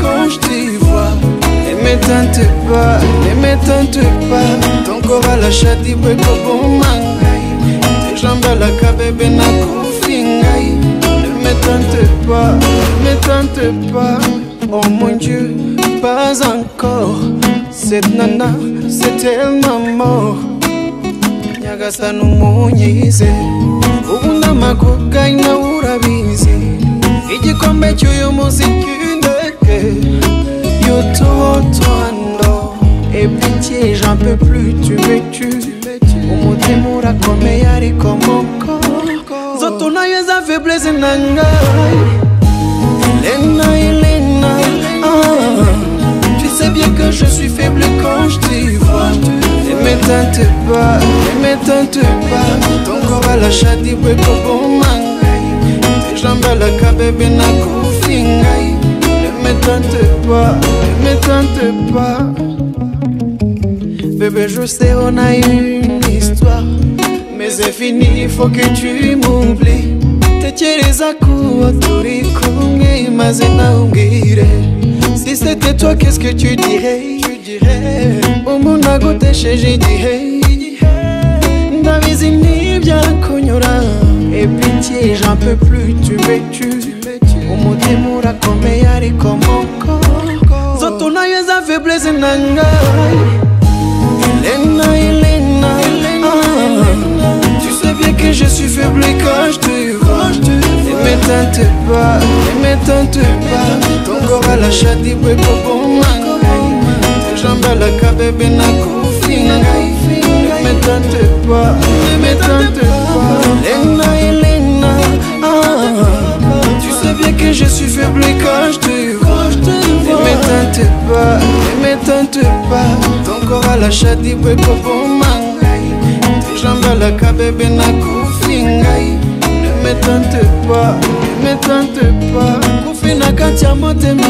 quand je t'y vois. Ne m'éteinte pas, ton corps à la chati bweko bon mangai. Tes jambes à la kabebe na kofingai. Ne m'éteinte pas, oh mon Dieu, pas encore. Cette nana, c'est tellement mort. Nyagasa n'umunyize, ubuna makoga ina urabizi. Igikombe cy'uyu muziki ndeke, yototoando. Et pitié, j'en peux plus, tu me tues. Umutima urakomeye ariko mon corps zoto nayo za faiblesse nangai. Elena, tu sais bien que je suis faible quand je t'y vois. Ne m'éteinte pas, ton corps à la chati bweko bon mangai. Tes jambes à la kabebe na kofingai. Ne m'éteinte pas. Bébé, je sais, on a eu une histoire, mais c'est fini, il faut que tu m'oublies. Tekereza kuba turi kumwe maze naubwire. Si c'était toi, qu'est-ce que tu dirais? Umuntu agutesheje igihe, ndabizi ntibyakunyura. Et pitié, j'en peux plus, tu me tues. Umutima urakomeye ariko mon corps zoto nayo za faiblesse nangai. Elena, tu sais bien que je suis faible quand je te vois. Ne m'éteinte pas, ton corps à la chati bweko bon mangai. Tes jambes à la kabebe na kofingai. Ne m'éteinte pas, Elena, tu sais bien que je suis faible quand je te vois. Ne m'éteinte pas, ton corps à la chati bweko bon mangai. Tes jambes à la kabebe na kofingai. Ne m'éteinte pas, kufina kati ya motema.